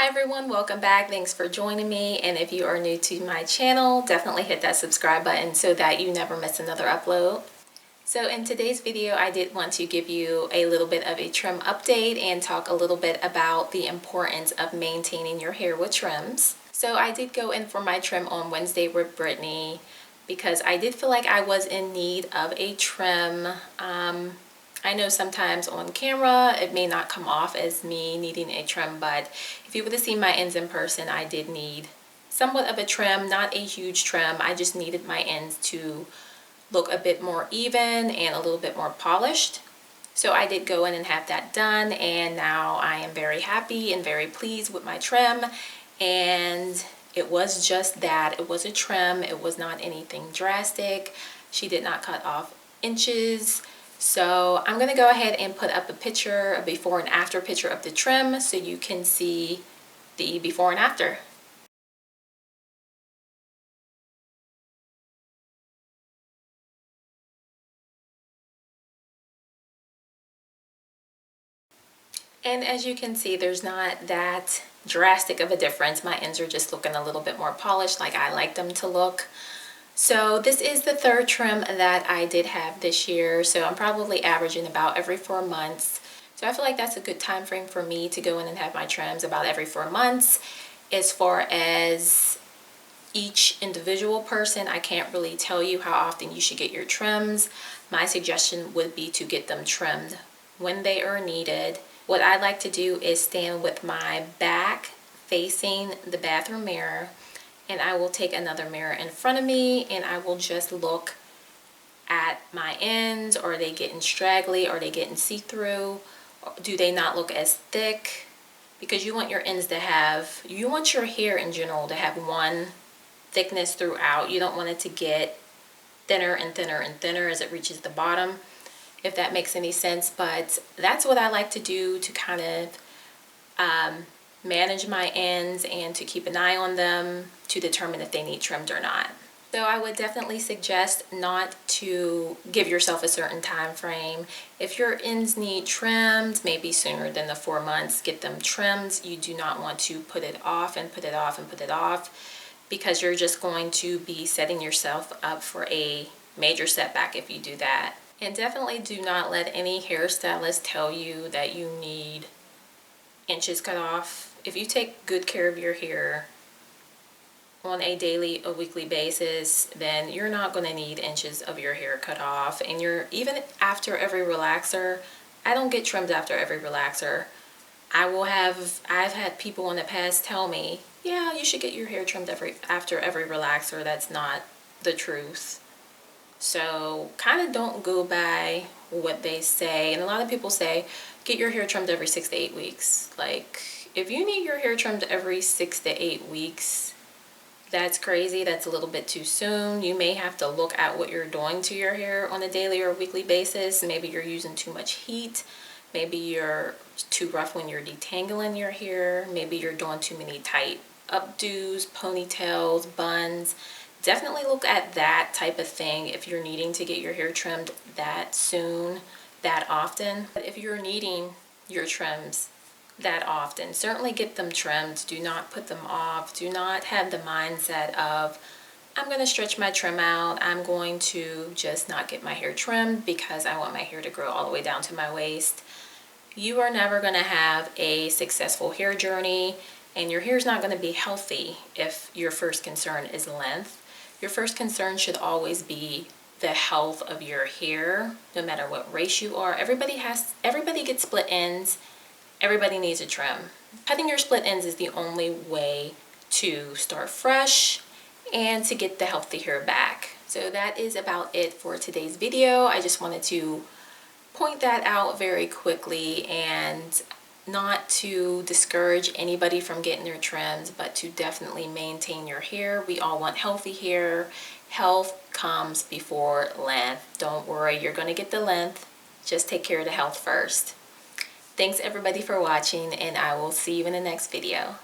Hi everyone, welcome back. Thanks for joining me, and if you are new to my channel, definitely hit that subscribe button so that you never miss another upload. So in today's video, I did want to give you a little bit of a trim update and talk a little bit about the importance of maintaining your hair with trims. So I did go in for my trim on Wednesday with Brittany because I did feel like I was in need of a trim. I know sometimes on camera it may not come off as me needing a trim, but if you would have seen my ends in person, I did need somewhat of a trim, not a huge trim. I just needed my ends to look a bit more even and a little bit more polished. So I did go in and have that done, and now I am very happy and very pleased with my trim. And it was just that. It was a trim. It was not anything drastic. She did not cut off inches. So I'm going to go ahead and put up a picture, a before and after picture of the trim so you can see the before and after. And as you can see, there's not that drastic of a difference. My ends are just looking a little bit more polished like I like them to look. So this is the third trim that I did have this year. So I'm probably averaging about every 4 months. So I feel like that's a good time frame for me to go in and have my trims, about every 4 months. As far as each individual person, I can't really tell you how often you should get your trims. My suggestion would be to get them trimmed when they are needed. What I like to do is stand with my back facing the bathroom mirror, and I will take another mirror in front of me and I will just look at my ends. Are they getting straggly? Are they getting see-through? Do they not look as thick? Because you want your ends to have, you want your hair in general to have one thickness throughout. You don't want it to get thinner and thinner and thinner as it reaches the bottom, if that makes any sense. But that's what I like to do to kind of manage my ends and to keep an eye on them to determine if they need trimmed or not. So I would definitely suggest not to give yourself a certain time frame. If your ends need trimmed, maybe sooner than the 4 months, get them trimmed. You do not want to put it off and put it off and put it off, because you're just going to be setting yourself up for a major setback if you do that. And definitely do not let any hairstylist tell you that you need inches cut off. If you take good care of your hair on a daily, a weekly basis, then you're not going to need inches of your hair cut off. And you're, even after every relaxer, I don't get trimmed after every relaxer. I've had people in the past tell me, yeah, you should get your hair trimmed after every relaxer. That's not the truth. So kind of don't go by what they say. And a lot of people say, get your hair trimmed every 6 to 8 weeks. Like, if you need your hair trimmed every 6 to 8 weeks, that's crazy. That's a little bit too soon. You may have to look at what you're doing to your hair on a daily or weekly basis. Maybe you're using too much heat. Maybe you're too rough when you're detangling your hair. Maybe you're doing too many tight updos, ponytails, buns. Definitely look at that type of thing if you're needing to get your hair trimmed that soon, that often. But if you're needing your trims that often, certainly get them trimmed. Do not put them off. Do not have the mindset of, I'm going to stretch my trim out. I'm going to just not get my hair trimmed because I want my hair to grow all the way down to my waist. You are never going to have a successful hair journey, and your hair is not going to be healthy if your first concern is length. Your first concern should always be the health of your hair, no matter what race you are. Everybody gets split ends. Everybody needs a trim. Cutting your split ends is the only way to start fresh and to get the healthy hair back. So that is about it for today's video. I just wanted to point that out very quickly, and not to discourage anybody from getting their trims, but to definitely maintain your hair. We all want healthy hair. Health comes before length. Don't worry, you're going to get the length. Just take care of the health first. Thanks everybody for watching, and I will see you in the next video.